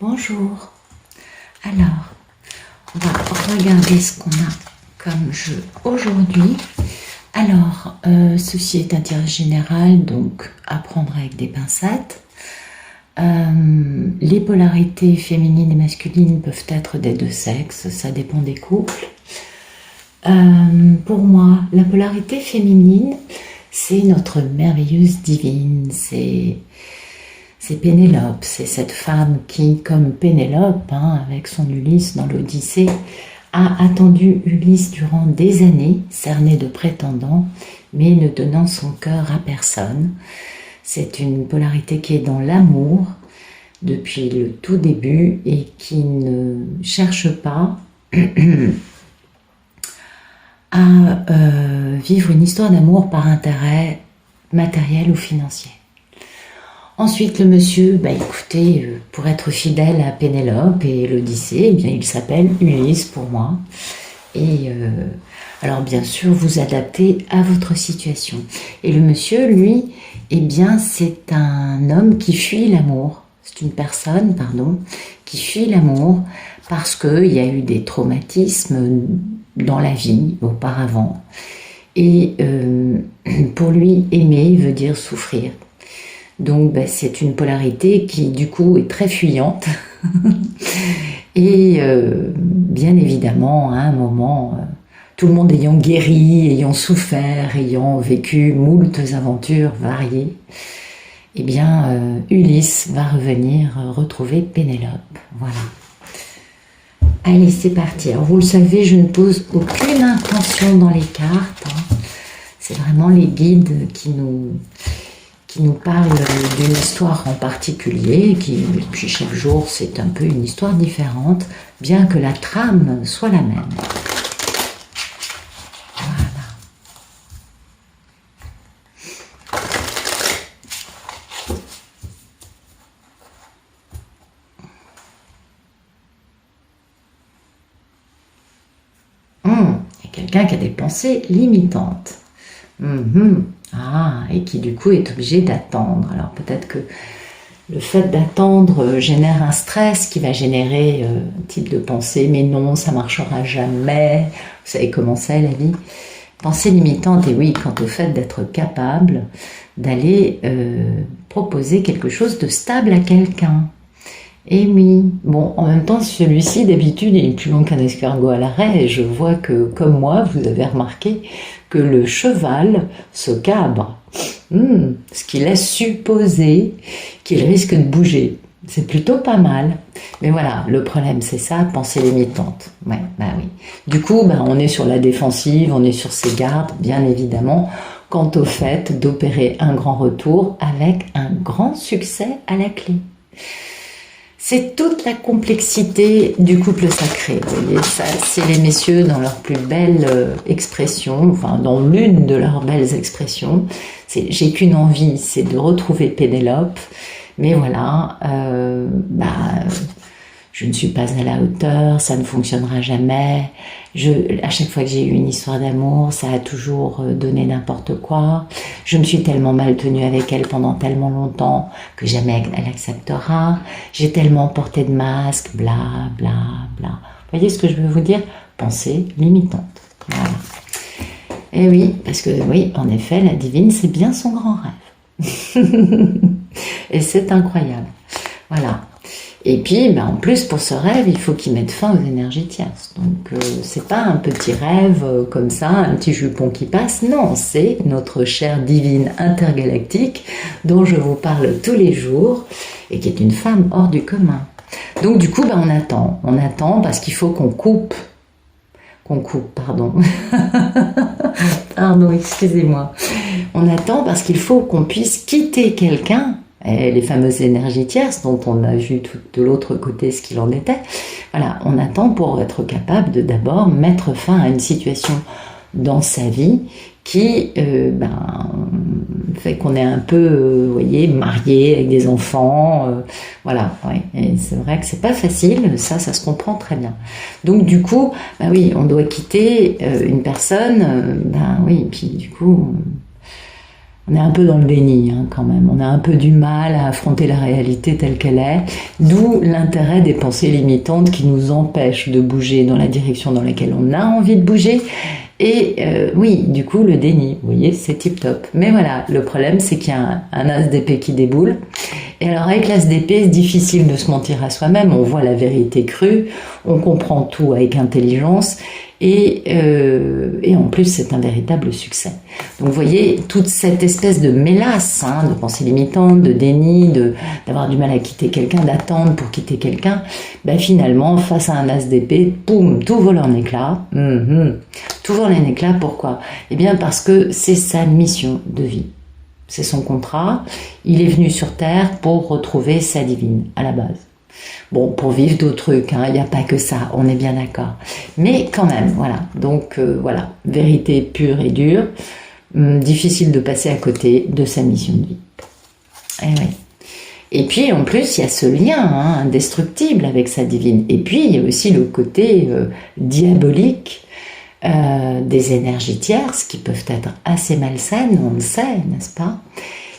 Bonjour. Alors, on va regarder ce qu'on a comme jeu aujourd'hui. Alors, ceci est un tirage général, donc à prendre avec des pincettes. Les polarités féminines et masculines peuvent être des deux sexes, ça dépend des couples. Pour moi, la polarité féminine, c'est notre merveilleuse divine, c'est Pénélope, c'est cette femme qui, comme Pénélope, avec son Ulysse dans l'Odyssée, a attendu Ulysse durant des années, cerné de prétendants, mais ne donnant son cœur à personne. C'est une polarité qui est dans l'amour depuis le tout début et qui ne cherche pas à vivre une histoire d'amour par intérêt matériel ou financier. Ensuite, le monsieur, écoutez, pour être fidèle à Pénélope et l'Odyssée, eh bien, il s'appelle Ulysse pour moi. Et alors, bien sûr, vous adaptez à votre situation. Et le monsieur, lui, eh bien, c'est un homme qui fuit l'amour. C'est une personne, qui fuit l'amour parce qu'il y a eu des traumatismes dans la vie auparavant. Et pour lui, aimer veut dire souffrir. Donc c'est une polarité qui du coup est très fuyante et bien évidemment à un moment, tout le monde ayant guéri, ayant souffert, ayant vécu moultes aventures variées, eh bien Ulysse va revenir retrouver Pénélope. Voilà. Allez, c'est parti. Alors vous le savez, je ne pose aucune intention dans les cartes. C'est vraiment les guides qui nous parle d'une histoire en particulier, et puis chaque jour c'est un peu une histoire différente, bien que la trame soit la même. Voilà. Il y a quelqu'un qui a des pensées limitantes. Et qui du coup est obligé d'attendre. Alors peut-être que le fait d'attendre génère un stress qui va générer un type de pensée, mais non, ça marchera jamais. Vous savez comment c'est la vie. Pensée limitante, et oui, quant au fait d'être capable d'aller proposer quelque chose de stable à quelqu'un. Et oui, bon, en même temps, celui-ci, d'habitude, il est plus long qu'un escargot à l'arrêt, et je vois que, comme moi, vous avez remarqué que le cheval se cabre, ce qui laisse supposer qu'il risque de bouger. C'est plutôt pas mal. Mais voilà, le problème, c'est ça, pensée limitante. Oui. Du coup, on est sur la défensive, on est sur ses gardes, bien évidemment, quant au fait d'opérer un grand retour avec un grand succès à la clé. C'est toute la complexité du couple sacré. Vous voyez, ça, c'est les messieurs dans leur plus belle expression, enfin dans l'une de leurs belles expressions. J'ai qu'une envie, c'est de retrouver Pénélope. Mais voilà, je ne suis pas à la hauteur, ça ne fonctionnera jamais. À chaque fois que j'ai eu une histoire d'amour, ça a toujours donné n'importe quoi. Je me suis tellement mal tenue avec elle pendant tellement longtemps que jamais elle acceptera. J'ai tellement porté de masques, bla bla bla. Vous voyez ce que je veux vous dire? Pensée limitante. Voilà. Et oui, parce que oui, en effet, la divine, c'est bien son grand rêve. Et c'est incroyable. Voilà. Et puis, en plus, pour ce rêve, il faut qu'il mette fin aux énergies tierces. Donc, c'est pas un petit rêve comme ça, un petit jupon qui passe. Non, c'est notre chère divine intergalactique dont je vous parle tous les jours et qui est une femme hors du commun. Donc, du coup, on attend. On attend parce qu'il faut qu'on coupe. Pardon. Pardon, excusez-moi. On attend parce qu'il faut qu'on puisse quitter quelqu'un. Et les fameuses énergies tierces dont on a vu tout de l'autre côté ce qu'il en était. Voilà, on attend pour être capable de d'abord mettre fin à une situation dans sa vie qui fait qu'on est un peu, vous voyez, marié avec des enfants. Voilà, ouais. Et c'est vrai que c'est pas facile, ça se comprend très bien. Donc du coup, oui, on doit quitter une personne, oui, et puis du coup... on est un peu dans le déni hein, quand même. On a un peu du mal à affronter la réalité telle qu'elle est. D'où l'intérêt des pensées limitantes qui nous empêchent de bouger dans la direction dans laquelle on a envie de bouger. Et oui, du coup, le déni, vous voyez, c'est tip top. Mais voilà, le problème, c'est qu'il y a un as d'épée qui déboule. Et alors, avec l'as d'épée, c'est difficile de se mentir à soi-même. On voit la vérité crue, on comprend tout avec intelligence. Et en plus, c'est un véritable succès. Donc, vous voyez, toute cette espèce de mélasse, hein, de pensée limitante, de déni, d'avoir du mal à quitter quelqu'un, d'attendre pour quitter quelqu'un, ben finalement, face à un as d'épée, boum, tout vole en éclats. Tout vole en éclats, pourquoi? Eh bien, parce que c'est sa mission de vie. C'est son contrat. Il est venu sur Terre pour retrouver sa divine, à la base. Bon, pour vivre d'autres trucs, hein, il n'y a pas que ça, on est bien d'accord. Mais quand même, voilà. Donc, voilà, vérité pure et dure. Difficile de passer à côté de sa mission de vie. Et, oui. Et puis, en plus, il y a ce lien hein, indestructible avec sa divine. Et puis, il y a aussi le côté diabolique des énergies tierces qui peuvent être assez malsaines, on le sait, n'est-ce pas?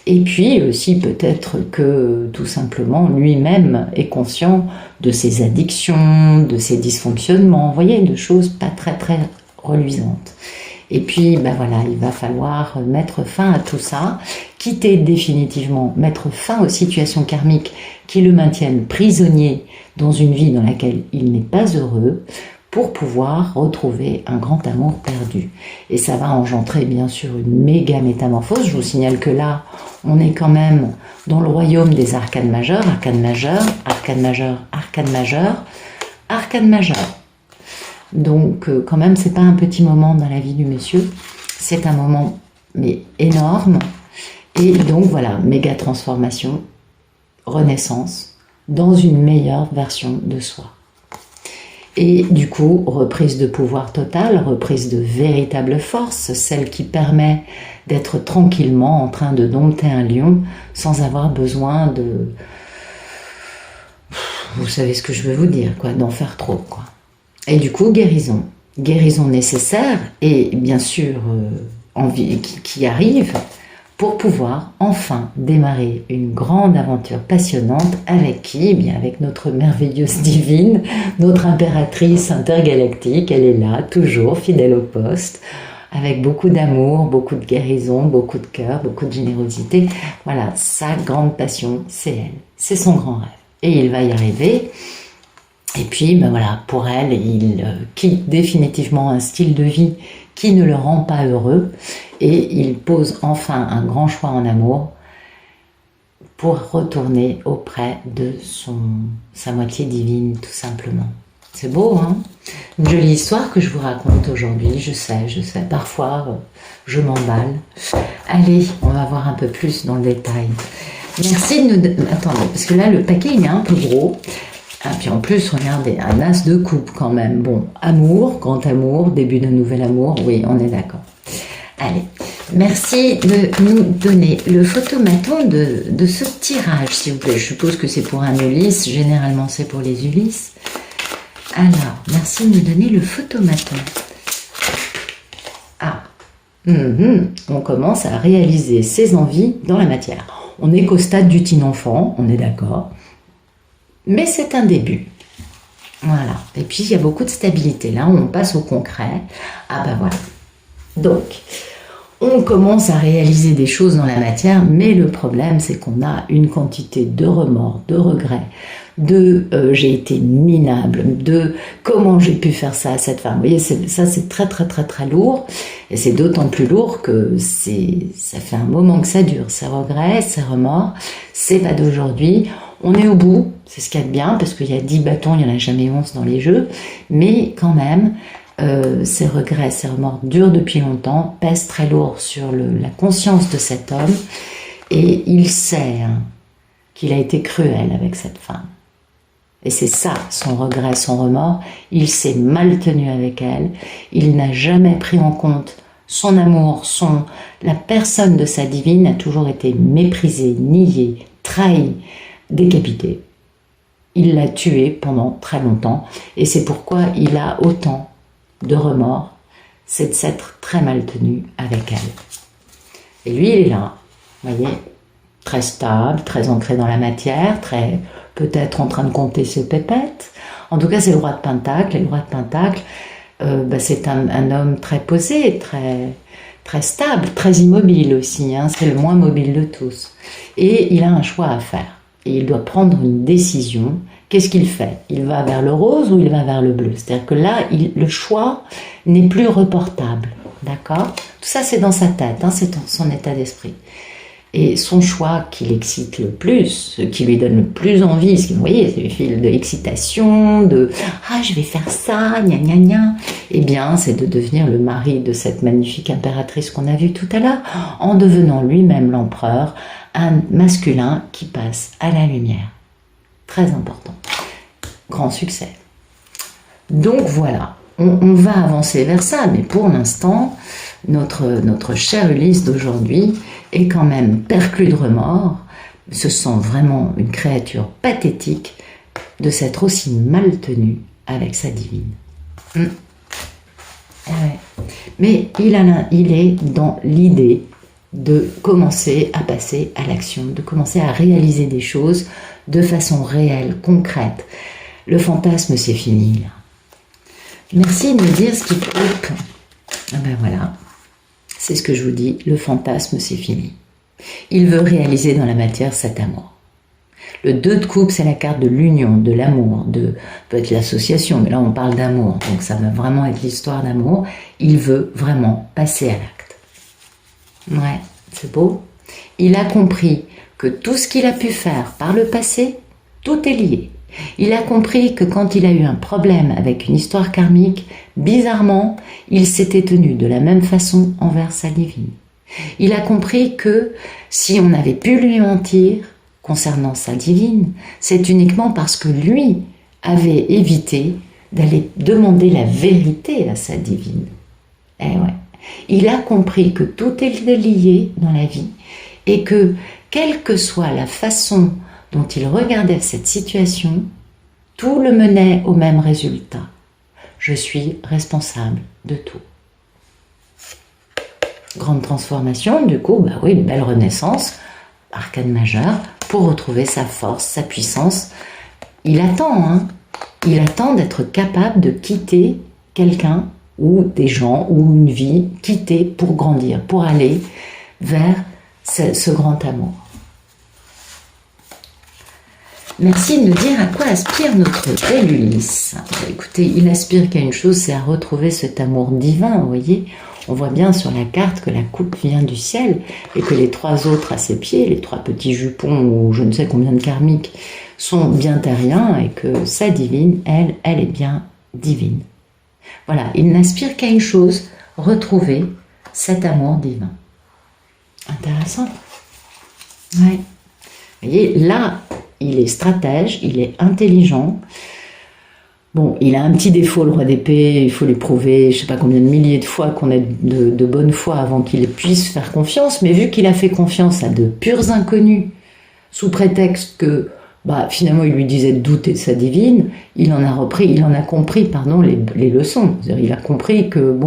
Et puis aussi peut-être que tout simplement lui-même est conscient de ses addictions, de ses dysfonctionnements, vous voyez, de choses pas très très reluisantes. Et puis ben voilà, il va falloir mettre fin à tout ça, quitter définitivement, mettre fin aux situations karmiques qui le maintiennent prisonnier dans une vie dans laquelle il n'est pas heureux, pour pouvoir retrouver un grand amour perdu. Et ça va engendrer bien sûr une méga métamorphose. Je vous signale que là, on est quand même dans le royaume des arcanes majeures, arcane majeur, arcane majeur, arcane majeur, arcane majeur. Donc quand même, c'est pas un petit moment dans la vie du monsieur, c'est un moment mais énorme. Et donc voilà, méga transformation, renaissance, dans une meilleure version de soi. Et du coup, reprise de pouvoir total, reprise de véritable force, celle qui permet d'être tranquillement en train de dompter un lion sans avoir besoin de... Vous savez ce que je veux vous dire, quoi, d'en faire trop, quoi. Et du coup, guérison. Guérison nécessaire et bien sûr qui arrive pour pouvoir enfin démarrer une grande aventure passionnante avec qui? Eh bien avec notre merveilleuse divine, notre impératrice intergalactique, elle est là, toujours fidèle au poste, avec beaucoup d'amour, beaucoup de guérison, beaucoup de cœur, beaucoup de générosité. Voilà, sa grande passion, c'est elle, c'est son grand rêve. Et il va y arriver. Et puis, ben voilà, pour elle, il quitte définitivement un style de vie qui ne le rend pas heureux et il pose enfin un grand choix en amour pour retourner auprès de sa moitié divine, tout simplement. C'est beau, hein? Une jolie histoire que je vous raconte aujourd'hui, je sais, parfois je m'emballe. Allez, on va voir un peu plus dans le détail. Merci de nous... Attendez, parce que là, le paquet, il est un peu gros. Ah, puis en plus, regardez, un as de coupe quand même. Bon, amour, grand amour, début d'un nouvel amour, oui, on est d'accord. Allez, merci de nous donner le photomaton de ce tirage, s'il vous plaît. Je suppose que c'est pour un Ulysse, généralement c'est pour les Ulysses. Alors, merci de nous donner le photomaton. Ah, on commence à réaliser ses envies dans la matière. On n'est qu'au stade du teen enfant, on est d'accord. Mais c'est un début. Voilà. Et puis, il y a beaucoup de stabilité. Là, on passe au concret. Ah ben voilà. Donc, on commence à réaliser des choses dans la matière, mais le problème, c'est qu'on a une quantité de remords, de regrets, de j'ai été minable, de comment j'ai pu faire ça à cette femme. Vous voyez, ça, c'est très, très, très, très lourd. Et c'est d'autant plus lourd que ça fait un moment que ça dure. Ces regrets, ces remords, c'est pas d'aujourd'hui. On est au bout, c'est ce qu'il y a de bien, parce qu'il y a 10 bâtons, il n'y en a jamais 11 dans les jeux, mais quand même, ces regrets, ces remords durent depuis longtemps, pèsent très lourd sur la conscience de cet homme, et il sait qu'il a été cruel avec cette femme. Et c'est ça, son regret, son remords, il s'est mal tenu avec elle, il n'a jamais pris en compte son amour, la personne de sa divine a toujours été méprisée, niée, trahie, décapité. Il l'a tué pendant très longtemps et c'est pourquoi il a autant de remords, c'est de s'être très mal tenu avec elle. Et lui, il est là, Vous voyez, très stable, très ancré dans la matière, très peut-être en train de compter ses pépettes. En tout cas, c'est le roi de Pentacle. Et le roi de Pentacle, c'est un homme très posé, très stable, très immobile aussi. Hein. C'est le moins mobile de tous. Et il a un choix à faire. Et il doit prendre une décision. Qu'est-ce qu'il fait? Il va vers le rose ou il va vers le bleu? C'est-à-dire que là, le choix n'est plus reportable. D'accord? Tout ça, c'est dans sa tête, hein, c'est dans son état d'esprit. Et son choix qui l'excite le plus, ce qui lui donne le plus envie, ce que vous voyez, c'est le fil de l'excitation, de « ah, je vais faire ça, gna gna gna », eh bien, c'est de devenir le mari de cette magnifique impératrice qu'on a vue tout à l'heure, en devenant lui-même l'empereur, un masculin qui passe à la lumière. Très important. Grand succès. Donc voilà, on va avancer vers ça, mais pour l'instant, notre chère Ulysse d'aujourd'hui est quand même perclus de remords, se sent vraiment une créature pathétique de s'être aussi mal tenue avec sa divine. Ouais. Mais il est dans l'idée de commencer à passer à l'action, de commencer à réaliser des choses de façon réelle, concrète. Le fantasme, c'est fini, là. Merci de me dire ce qui coupe. Ah ben voilà, c'est ce que je vous dis, le fantasme, c'est fini. Il veut réaliser dans la matière cet amour. Le 2 de coupe, c'est la carte de l'union, de l'amour, peut-être l'association, mais là on parle d'amour, donc ça va vraiment être l'histoire d'amour. Il veut vraiment passer à l'acte. Ouais, c'est beau. Il a compris que tout ce qu'il a pu faire par le passé, tout est lié. Il a compris que quand il a eu un problème avec une histoire karmique, bizarrement, il s'était tenu de la même façon envers sa divine. Il a compris que si on avait pu lui mentir concernant sa divine, c'est uniquement parce que lui avait évité d'aller demander la vérité à sa divine. Eh ouais. Il a compris que tout est lié dans la vie et que, quelle que soit la façon dont il regardait cette situation, tout le menait au même résultat. Je suis responsable de tout. Grande transformation, du coup, bah oui, une belle renaissance, arcane majeure, pour retrouver sa force, sa puissance. Il attend, hein. Il attend d'être capable de quitter quelqu'un ou des gens ou une vie, quitter pour grandir, pour aller vers ce grand amour. Merci de me dire à quoi aspire notre belle Ulysse. Écoutez, il aspire qu'à une chose, c'est à retrouver cet amour divin, vous voyez. On voit bien sur la carte que la coupe vient du ciel et que les 3 autres à ses pieds, les 3 petits jupons ou je ne sais combien de karmiques, sont bien terriens et que sa divine, elle est bien divine. Voilà, il n'aspire qu'à une chose, retrouver cet amour divin. Intéressant. Ouais. Vous voyez, là, il est stratège, il est intelligent. Bon, il a un petit défaut, le roi d'épée, il faut lui prouver, je ne sais pas combien de milliers de fois qu'on ait de bonne foi avant qu'il puisse faire confiance, mais vu qu'il a fait confiance à de purs inconnus, sous prétexte que finalement il lui disait de douter de sa divine, il en a compris les leçons. C'est-à-dire, il a compris que,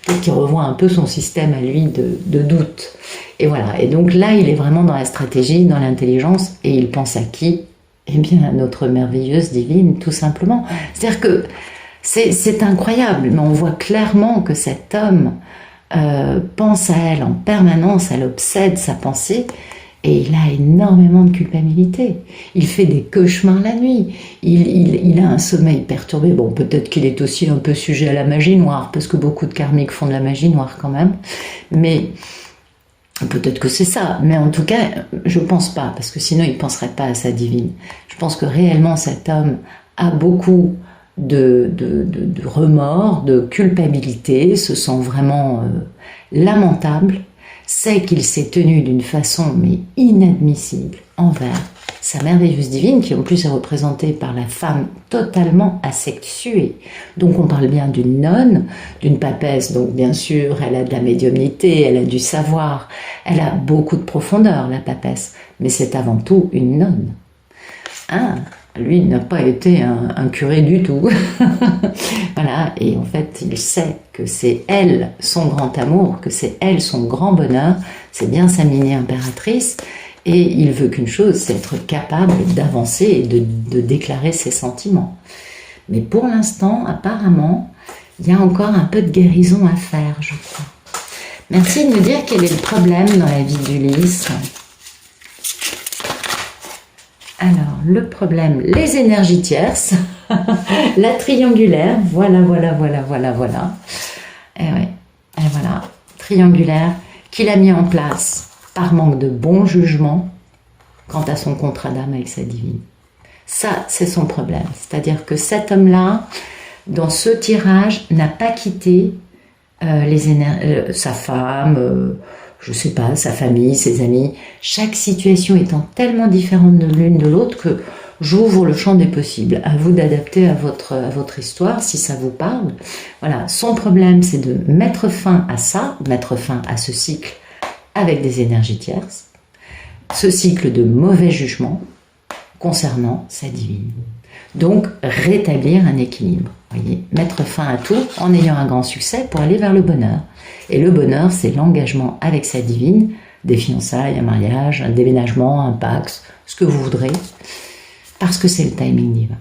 peut-être qu'il revoit un peu son système à lui de doute. Et voilà, et donc là, il est vraiment dans la stratégie, dans l'intelligence, et il pense à qui? Eh bien, à notre merveilleuse divine, tout simplement. C'est-à-dire que c'est incroyable, mais on voit clairement que cet homme pense à elle en permanence, elle obsède sa pensée, et il a énormément de culpabilité. Il fait des cauchemars la nuit. Il a un sommeil perturbé. Bon, peut-être qu'il est aussi un peu sujet à la magie noire, parce que beaucoup de karmiques font de la magie noire quand même. Mais peut-être que c'est ça. Mais en tout cas, je pense pas, parce que sinon il penserait pas à sa divine. Je pense que réellement cet homme a beaucoup de remords, de culpabilité, se sent vraiment lamentable, sait qu'il s'est tenu d'une façon mais inadmissible envers sa merveilleuse divine, qui en plus est représentée par la femme totalement asexuée. Donc on parle bien d'une nonne, d'une papesse, donc bien sûr elle a de la médiumnité, elle a du savoir, elle a beaucoup de profondeur la papesse, mais c'est avant tout une nonne. Ah, Lui, il n'a pas été un curé du tout. Voilà, et en fait, il sait que c'est elle son grand amour, que c'est elle son grand bonheur, c'est bien sa mini-impératrice, et il veut qu'une chose, c'est être capable d'avancer et de déclarer ses sentiments. Mais pour l'instant, apparemment, il y a encore un peu de guérison à faire, je crois. Merci de me dire quel est le problème dans la vie d'Ulysse. Alors, le problème, les énergies tierces, la triangulaire, voilà. Et ouais, et voilà, triangulaire, qu'il a mis en place par manque de bon jugement quant à son contrat d'âme avec sa divine. Ça, c'est son problème. C'est-à-dire que cet homme-là, dans ce tirage, n'a pas quitté sa femme, je sais pas, sa famille, ses amis, chaque situation étant tellement différente de l'une de l'autre que j'ouvre le champ des possibles. À vous d'adapter à votre histoire, si ça vous parle. Voilà, son problème, c'est de mettre fin à ça, mettre fin à ce cycle avec des énergies tierces, ce cycle de mauvais jugement concernant sa divine. Donc, rétablir un équilibre. Voyez, mettre fin à tout en ayant un grand succès pour aller vers le bonheur. Et le bonheur, c'est l'engagement avec sa divine, des fiançailles, un mariage, un déménagement, un pax, ce que vous voudrez, parce que c'est le timing divin.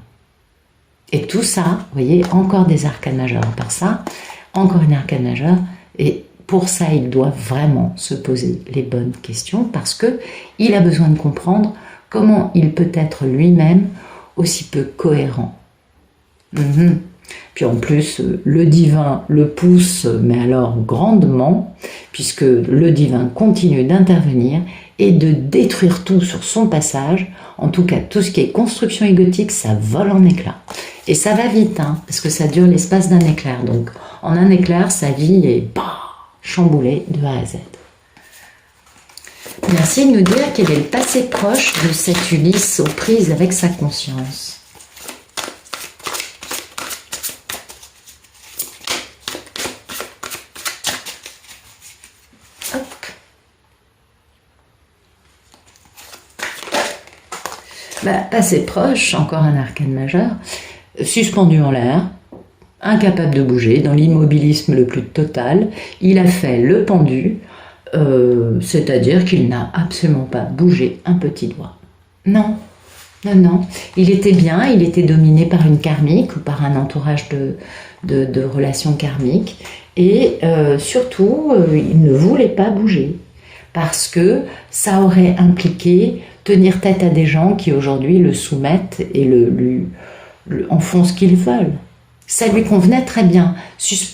Et tout ça, vous voyez, encore des arcanes majeures. À part ça, encore une arcane majeure, et pour ça, il doit vraiment se poser les bonnes questions, parce que il a besoin de comprendre comment il peut être lui-même aussi peu cohérent. Puis en plus, le divin le pousse, mais alors grandement, puisque le divin continue d'intervenir et de détruire tout sur son passage. En tout cas, tout ce qui est construction égotique, ça vole en éclats. Et ça va vite, hein, parce que ça dure l'espace d'un éclair. Donc, en un éclair, sa vie est chamboulée de A à Z. Merci de nous dire quel est le passé proche de cet Ulysse aux prises avec sa conscience. Passé proche, encore un arcane majeur, suspendu en l'air, incapable de bouger, dans l'immobilisme le plus total, il a fait le pendu, c'est-à-dire qu'il n'a absolument pas bougé un petit doigt. Non, il était bien, il était dominé par une karmique ou par un entourage de relations karmiques, et surtout, il ne voulait pas bouger, parce que ça aurait impliqué tenir tête à des gens qui aujourd'hui le soumettent et en font ce qu'ils veulent. Ça lui convenait très bien.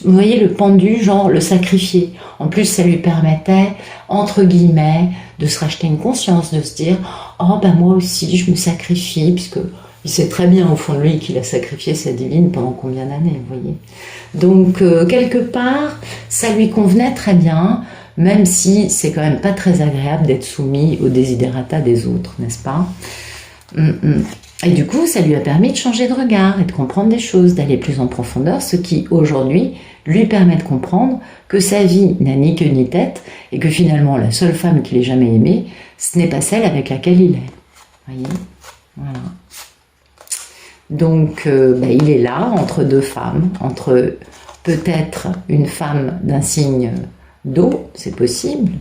Vous voyez, le pendu, genre le sacrifier. En plus, ça lui permettait, entre guillemets, de se racheter une conscience, de se dire « Oh, ben moi aussi, je me sacrifie », puisque il sait très bien au fond de lui qu'il a sacrifié sa divine pendant combien d'années, vous voyez. Donc, quelque part, ça lui convenait très bien, même si c'est quand même pas très agréable d'être soumis aux desiderata des autres, n'est-ce pas? Et du coup, ça lui a permis de changer de regard et de comprendre des choses, d'aller plus en profondeur, ce qui, aujourd'hui, lui permet de comprendre que sa vie n'a ni queue ni tête et que finalement, la seule femme qu'il ait jamais aimée, ce n'est pas celle avec laquelle il est. Voyez? Voilà. Donc, il est là, entre deux femmes, entre peut-être une femme d'un signe d'eau, c'est possible,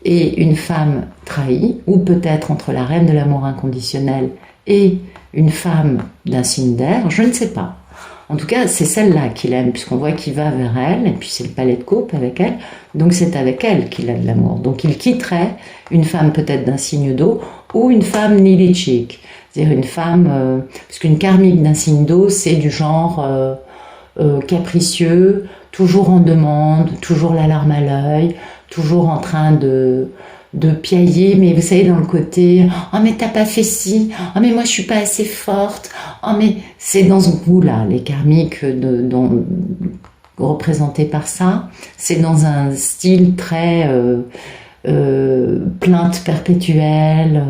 et une femme trahie, ou peut-être entre la reine de l'amour inconditionnel et une femme d'un signe d'air, je ne sais pas. En tout cas, c'est celle-là qu'il aime, puisqu'on voit qu'il va vers elle, et puis c'est le palais de coupe avec elle, donc c'est avec elle qu'il a de l'amour. Donc il quitterait une femme peut-être d'un signe d'eau, ou une femme nilichik, c'est-à-dire une femme, parce qu'une karmique d'un signe d'eau, c'est du genre capricieux, toujours en demande, toujours la larme à l'œil, toujours en train de piailler, mais vous savez, dans le côté « Oh, mais t'as pas fait ci, oh, mais moi je suis pas assez forte, oh, mais... » C'est dans ce goût-là, les karmiques représentés par ça, c'est dans un style très plainte perpétuelle,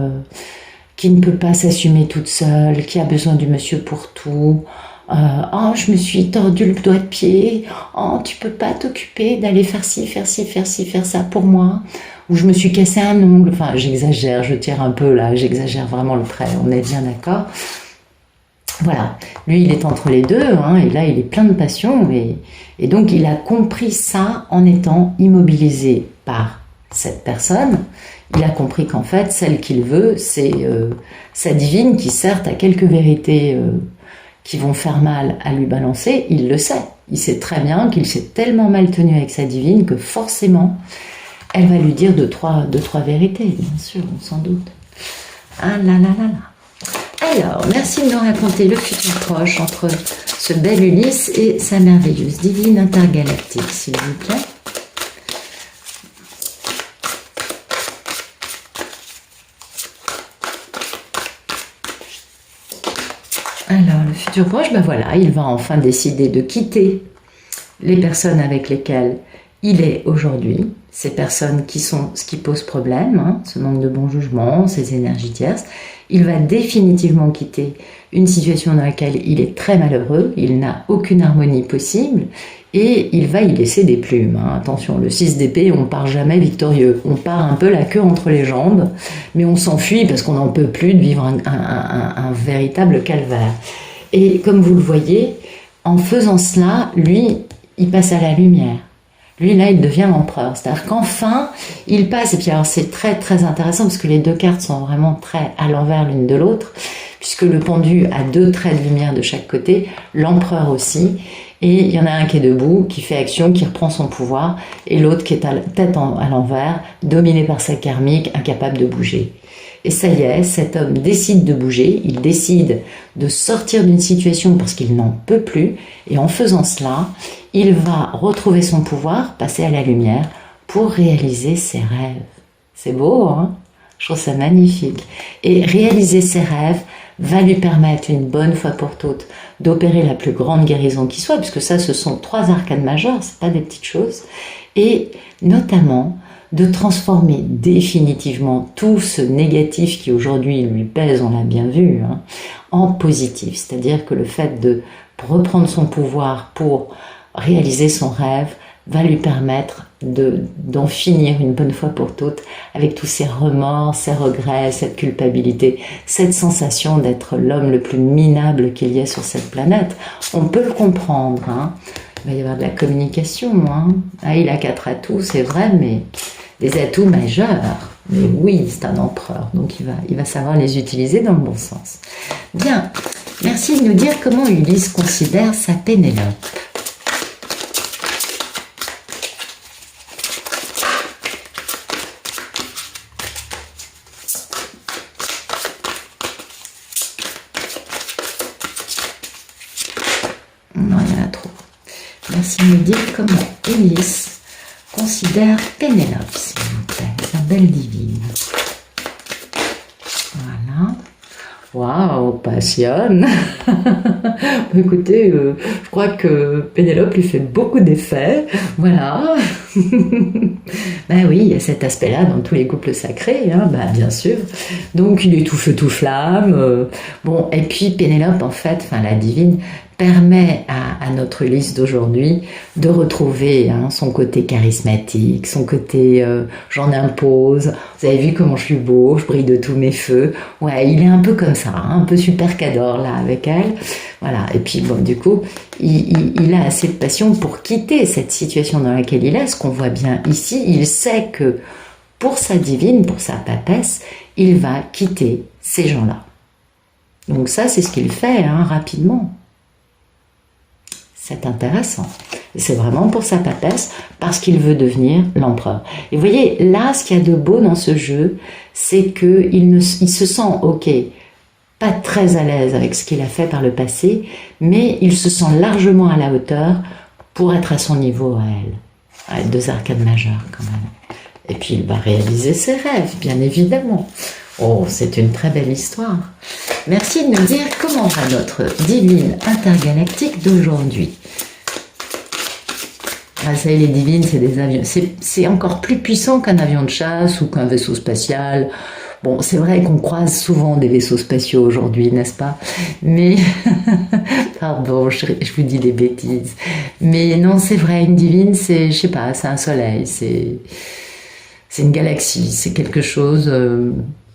qui ne peut pas s'assumer toute seule, qui a besoin du monsieur pour tout. Oh, je me suis tordu le doigt de pied. Oh, tu peux pas t'occuper d'aller faire ci, faire ci, faire ci, faire ça pour moi. Ou je me suis cassé un ongle. Enfin, j'exagère, je tire un peu là, j'exagère vraiment le trait, on est bien d'accord. Voilà, lui il est entre les deux, hein, et là il est plein de passion, et donc il a compris ça en étant immobilisé par cette personne. Il a compris qu'en fait, celle qu'il veut, c'est sa divine qui certes a quelques vérités qui vont faire mal à lui balancer, il le sait. Il sait très bien qu'il s'est tellement mal tenu avec sa divine que forcément, elle va lui dire deux, trois vérités, bien sûr, on s'en doute. Ah là là là là. Alors, merci de nous raconter le futur proche entre ce bel Ulysse et sa merveilleuse divine intergalactique, s'il vous plaît. Alors, le futur proche, ben voilà, il va enfin décider de quitter les personnes avec lesquelles il est aujourd'hui, ces personnes qui sont ce qui pose problème, hein, ce manque de bon jugement, ces énergies tierces. Il va définitivement quitter une situation dans laquelle il est très malheureux, il n'a aucune harmonie possible, et il va y laisser des plumes. Hein. Attention, le 6 d'épée, on part jamais victorieux. On part un peu la queue entre les jambes, mais on s'enfuit parce qu'on n'en peut plus de vivre un véritable calvaire. Et comme vous le voyez, en faisant cela, lui, il passe à la lumière. Lui, là, il devient l'empereur. C'est-à-dire qu'enfin, il passe, et puis alors c'est très très intéressant parce que les deux cartes sont vraiment très à l'envers l'une de l'autre, puisque le pendu a deux traits de lumière de chaque côté, l'empereur aussi, et il y en a un qui est debout, qui fait action, qui reprend son pouvoir, et l'autre qui est à tête à l'envers, dominé par sa karmique, incapable de bouger. Et ça y est, cet homme décide de bouger, il décide de sortir d'une situation parce qu'il n'en peut plus, et en faisant cela, il va retrouver son pouvoir, passer à la lumière, pour réaliser ses rêves. C'est beau, hein? Je trouve ça magnifique. Et réaliser ses rêves va lui permettre une bonne fois pour toutes d'opérer la plus grande guérison qui soit, puisque ça, ce sont 3 arcanes majeures, c'est pas des petites choses, et notamment de transformer définitivement tout ce négatif qui aujourd'hui lui pèse, on l'a bien vu, hein, en positif. C'est-à-dire que le fait de reprendre son pouvoir pour réaliser son rêve va lui permettre d'en finir une bonne fois pour toutes avec tous ces remords, ces regrets, cette culpabilité, cette sensation d'être l'homme le plus minable qu'il y ait sur cette planète. On peut le comprendre, hein. Il va y avoir de la communication, hein. Ah, il a 4 atouts, c'est vrai, mais des atouts majeurs. Mais oui, c'est un empereur, donc il va savoir les utiliser dans le bon sens. Bien, merci de nous dire comment Ulysse considère sa Pénélope. Non, il y en a trop. Merci de nous dire comment Ulysse considère Pénélope, s'il vous plaît, sa belle divine. Voilà. Waouh, passionne. Écoutez, je crois que Pénélope lui fait beaucoup d'effets. Voilà. Ben oui, il y a cet aspect-là dans tous les couples sacrés, hein, ben bien sûr. Donc il est tout feu tout flamme. Bon, et puis Pénélope, en fait, enfin la divine, permet à notre Ulysse d'aujourd'hui de retrouver, hein, son côté charismatique, son côté j'en impose, vous avez vu comment je suis beau, je brille de tous mes feux. Ouais, il est un peu comme ça, hein, un peu super cador là avec elle. Voilà, et puis bon, du coup, il a assez de passion pour quitter cette situation dans laquelle il est, ce qu'on voit bien ici. Il sait que pour sa divine, pour sa papesse, il va quitter ces gens-là. Donc ça, c'est ce qu'il fait, hein, rapidement. C'est intéressant. C'est vraiment pour sa papesse, parce qu'il veut devenir l'empereur. Et vous voyez, là, ce qu'il y a de beau dans ce jeu, c'est qu'il se sent, ok, pas très à l'aise avec ce qu'il a fait par le passé, mais il se sent largement à la hauteur pour être à son niveau à elle. Ouais, 2 arcades majeures, quand même. Et puis, il va réaliser ses rêves, bien évidemment. Oh, c'est une très belle histoire. Merci de nous dire comment va notre divine intergalactique d'aujourd'hui. Ah, ça y est, les divines, c'est des avions. C'est encore plus puissant qu'un avion de chasse ou qu'un vaisseau spatial. Bon, c'est vrai qu'on croise souvent des vaisseaux spatiaux aujourd'hui, n'est-ce pas? Mais, pardon, je vous dis des bêtises. Mais non, c'est vrai, une divine, c'est, je sais pas, c'est un soleil, c'est une galaxie, c'est quelque chose...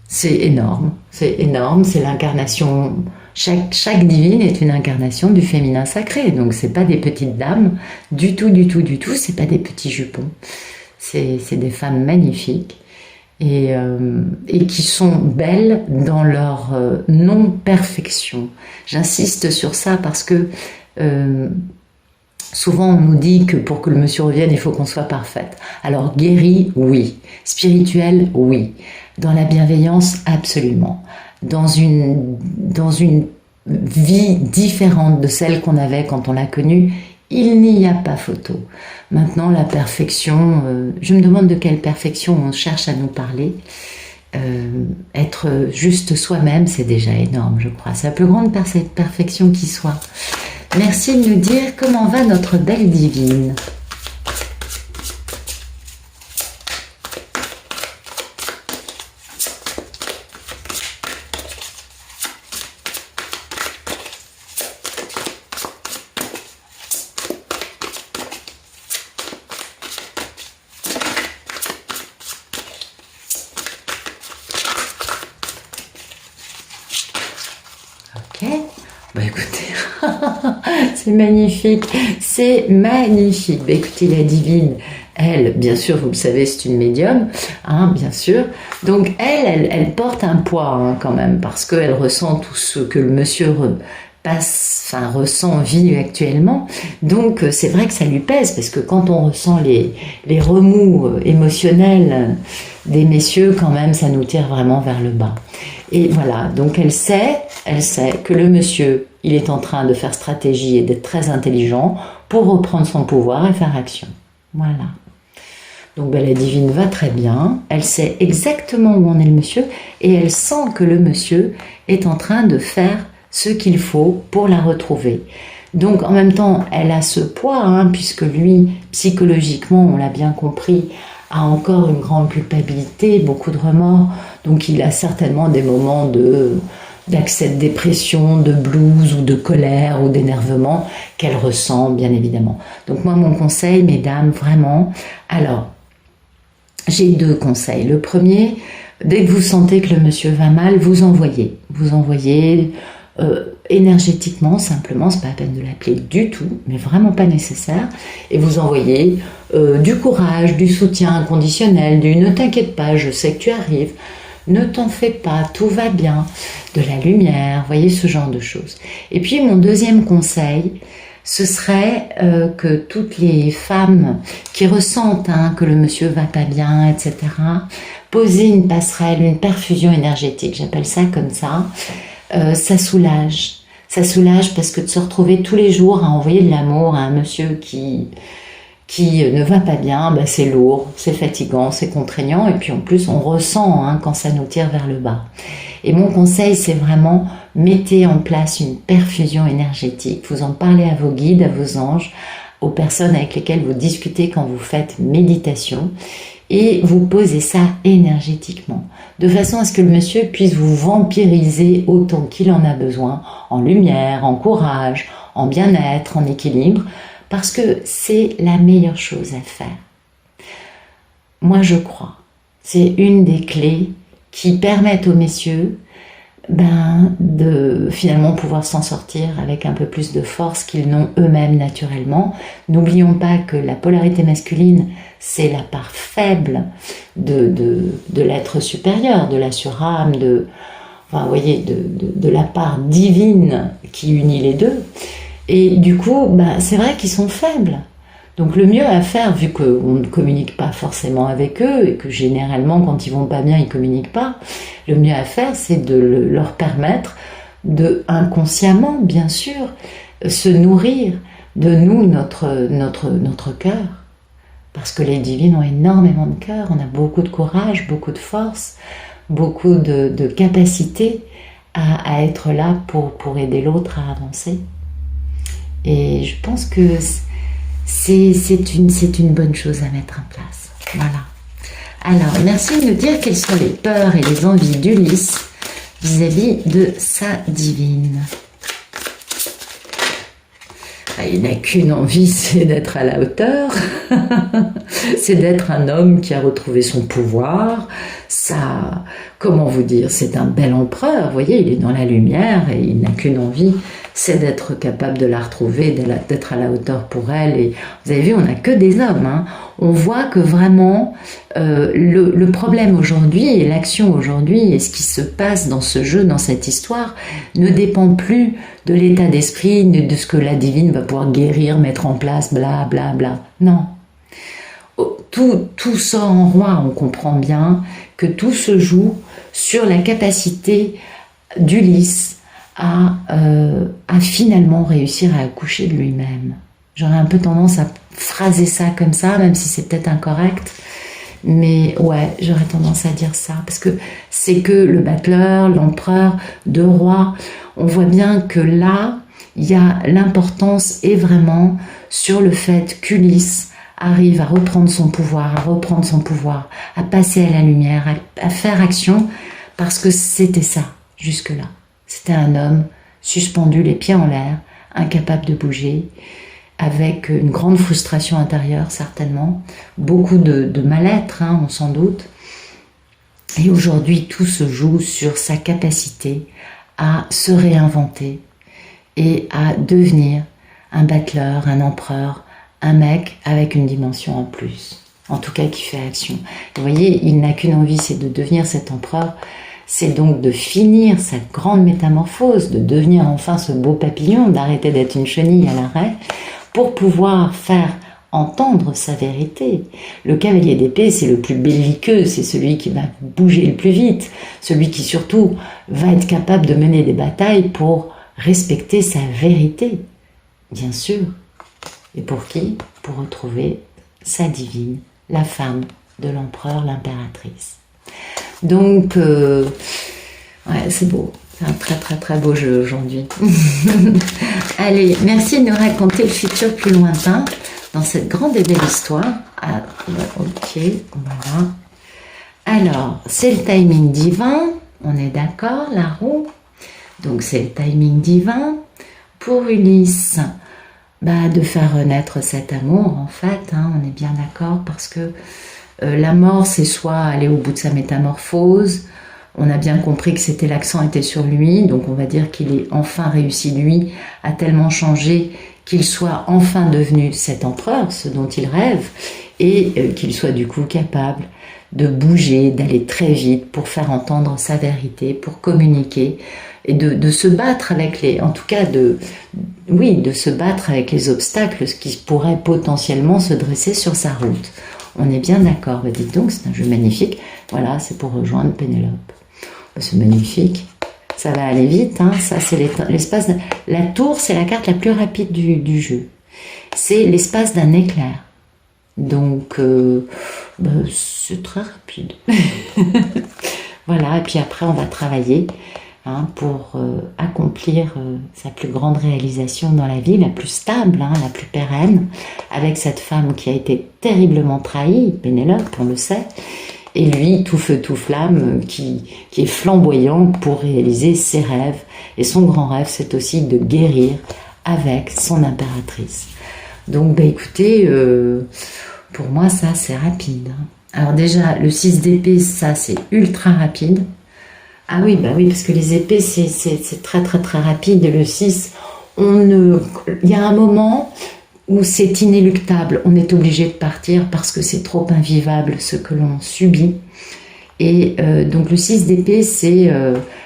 c'est énorme, c'est l'incarnation Chaque divine est une incarnation du féminin sacré. Donc, c'est pas des petites dames, du tout, du tout, du tout. C'est pas des petits jupons. C'est des femmes magnifiques et qui sont belles dans leur non-perfection. J'insiste sur ça parce que souvent on nous dit que pour que le monsieur revienne, il faut qu'on soit parfaite. Alors guérie, oui. Spirituelle, oui. Dans la bienveillance, absolument. Dans une vie différente de celle qu'on avait quand on l'a connue, il n'y a pas photo. Maintenant, la perfection, je me demande de quelle perfection on cherche à nous parler. Être juste soi-même, c'est déjà énorme, je crois. C'est la plus grande perfection qui soit. Merci de nous dire comment va notre belle divine. Ok, bah écoutez, c'est magnifique, c'est magnifique. Bah écoutez, la divine, elle, bien sûr, vous le savez, c'est une médium, hein, bien sûr. Donc elle porte un poids hein, quand même, parce qu'elle ressent tout ce que le monsieur ressent, vit actuellement. Donc c'est vrai que ça lui pèse, parce que quand on ressent les remous émotionnels des messieurs, quand même, ça nous tire vraiment vers le bas. Et voilà, donc elle sait que le monsieur, il est en train de faire stratégie et d'être très intelligent pour reprendre son pouvoir et faire action. Voilà. Donc ben, la divine va très bien, elle sait exactement où en est le monsieur et elle sent que le monsieur est en train de faire ce qu'il faut pour la retrouver. Donc en même temps, elle a ce poids, hein, puisque lui, psychologiquement, on l'a bien compris, a encore une grande culpabilité, beaucoup de remords, donc il a certainement des moments d'accès de dépression, de blues ou de colère ou d'énervement qu'elle ressent bien évidemment. Donc moi mon conseil mesdames, vraiment, alors j'ai 2 conseils. Le premier, dès que vous sentez que le monsieur va mal, vous envoyez énergétiquement, simplement, c'est pas la peine de l'appeler du tout, mais vraiment pas nécessaire, et vous envoyez du courage, du soutien inconditionnel, du ne t'inquiète pas, je sais que tu arrives, ne t'en fais pas, tout va bien, de la lumière, voyez ce genre de choses. Et puis mon deuxième conseil, ce serait que toutes les femmes qui ressentent hein, que le monsieur va pas bien, etc., poser une passerelle, une perfusion énergétique, j'appelle ça comme ça, ça soulage. Ça soulage parce que de se retrouver tous les jours à envoyer de l'amour à un monsieur qui ne va pas bien, ben c'est lourd, c'est fatigant, c'est contraignant, et puis en plus on ressent hein, quand ça nous tire vers le bas. Et mon conseil, c'est vraiment, mettez en place une perfusion énergétique, vous en parlez à vos guides, à vos anges, aux personnes avec lesquelles vous discutez quand vous faites méditation, et vous posez ça énergétiquement, de façon à ce que le monsieur puisse vous vampiriser autant qu'il en a besoin, en lumière, en courage, en bien-être, en équilibre, parce que c'est la meilleure chose à faire. Moi, je crois. C'est une des clés qui permettent aux messieurs de finalement pouvoir s'en sortir avec un peu plus de force qu'ils n'ont eux-mêmes naturellement. N'oublions pas que la polarité masculine, c'est la part faible de l'être supérieur, de la surâme, enfin, vous voyez, de la part divine qui unit les deux. Et du coup, c'est vrai qu'ils sont faibles. Donc le mieux à faire, vu qu'on ne communique pas forcément avec eux, et que généralement quand ils vont pas bien, ils communiquent pas, le mieux à faire, c'est de leur permettre de, inconsciemment, bien sûr, se nourrir de nous, notre cœur. Parce que les divines ont énormément de cœur, on a beaucoup de courage, beaucoup de force, beaucoup de capacité à être là pour aider l'autre à avancer. Et je pense que c'est une bonne chose à mettre en place. Voilà. Alors, merci de nous dire quelles sont les peurs et les envies d'Ulysse vis-à-vis de sa divine. il n'a qu'une envie, c'est d'être à la hauteur, c'est d'être un homme qui a retrouvé son pouvoir. Ça, comment vous dire, c'est un bel empereur, vous voyez, il est dans la lumière et il n'a qu'une envie, c'est d'être capable de la retrouver, d'être à la hauteur pour elle. Et vous avez vu, on n'a que des hommes, hein. On voit que vraiment, le problème aujourd'hui et l'action aujourd'hui et ce qui se passe dans ce jeu, dans cette histoire, ne dépend plus de l'état d'esprit, de ce que la divine va pouvoir guérir, mettre en place, bla bla bla. Non. Tout sort en roi, on comprend bien que tout se joue sur la capacité d'Ulysse à finalement réussir à accoucher de lui-même. J'aurais un peu tendance à phraser ça comme ça, même si c'est peut-être incorrect, mais ouais, j'aurais tendance à dire ça, parce que c'est que le battleur, l'empereur, deux rois, on voit bien que là, il y a l'importance est vraiment sur le fait qu'Ulysse arrive à reprendre son pouvoir, à passer à la lumière, à faire action, parce que c'était ça, jusque-là. C'était un homme suspendu, les pieds en l'air, incapable de bouger, avec une grande frustration intérieure, certainement, beaucoup de mal-être, hein, on s'en doute. Et aujourd'hui, tout se joue sur sa capacité à se réinventer et à devenir un battleur, un empereur, un mec avec une dimension en plus, en tout cas qui fait action. Vous voyez, il n'a qu'une envie, c'est de devenir cet empereur, c'est donc de finir cette grande métamorphose, de devenir enfin ce beau papillon, d'arrêter d'être une chenille à l'arrêt, pour pouvoir faire entendre sa vérité. Le cavalier d'épée, c'est le plus belliqueux, c'est celui qui va bouger le plus vite, celui qui surtout va être capable de mener des batailles pour respecter sa vérité, bien sûr. Et pour qui? Pour retrouver sa divine, la femme de l'empereur, l'impératrice. Donc, ouais, c'est beau. C'est un très très très beau jeu aujourd'hui. Allez, merci de nous raconter le futur plus lointain dans cette grande et belle histoire. Ah, ok, voilà. Alors, c'est le timing divin, on est d'accord, la roue. Donc c'est le timing divin pour Ulysse. De faire renaître cet amour, en fait, hein, on est bien d'accord, parce que la mort, c'est soit aller au bout de sa métamorphose, on a bien compris que c'était l'accent était sur lui, donc on va dire qu'il est enfin réussi, lui, à tellement changer qu'il soit enfin devenu cet empereur, ce dont il rêve, et qu'il soit du coup capable de bouger, d'aller très vite pour faire entendre sa vérité, pour communiquer, et de se battre avec les, en tout cas de se battre avec les obstacles qui pourraient potentiellement se dresser sur sa route. On est bien d'accord, dites donc, c'est un jeu magnifique. Voilà, c'est pour rejoindre Pénélope. C'est magnifique, ça va aller vite, hein. Ça c'est l'espace. La tour, c'est la carte la plus rapide du jeu. C'est l'espace d'un éclair. Donc, c'est très rapide. Voilà, et puis après, on va travailler, hein, pour accomplir sa plus grande réalisation dans la vie, la plus stable, hein, la plus pérenne, avec cette femme qui a été terriblement trahie, Pénélope, on le sait, et lui, tout feu, tout flamme, qui est flamboyant pour réaliser ses rêves. Et son grand rêve, c'est aussi de guérir avec son impératrice. Donc, écoutez, pour moi, ça, c'est rapide. Alors déjà, le 6 d'épée, ça, c'est ultra rapide. Ah oui, oui, parce que les épées, c'est très, très, très rapide. Le 6, il y a un moment où c'est inéluctable, on est obligé de partir parce que c'est trop invivable ce que l'on subit. Et donc le 6 d'épée, c'est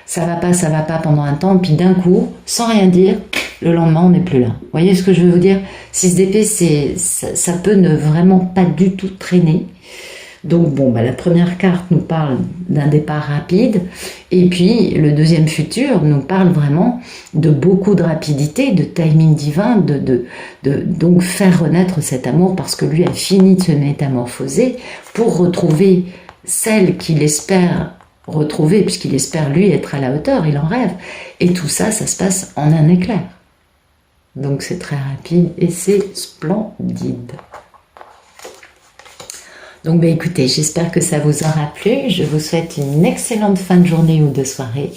ça va pas pendant un temps, puis d'un coup, sans rien dire, le lendemain on n'est plus là. Vous voyez ce que je veux vous dire? 6 d'épée, ça peut ne vraiment pas du tout traîner. Donc bon, la première carte nous parle d'un départ rapide, et puis le deuxième futur nous parle vraiment de beaucoup de rapidité, de timing divin, donc faire renaître cet amour, parce que lui a fini de se métamorphoser pour retrouver celle qu'il espère retrouver, puisqu'il espère lui être à la hauteur, il en rêve, et tout ça, ça se passe en un éclair. Donc c'est très rapide et c'est splendide. Donc écoutez, j'espère que ça vous aura plu. Je vous souhaite une excellente fin de journée ou de soirée.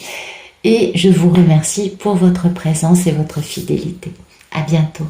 Et je vous remercie pour votre présence et votre fidélité. À bientôt.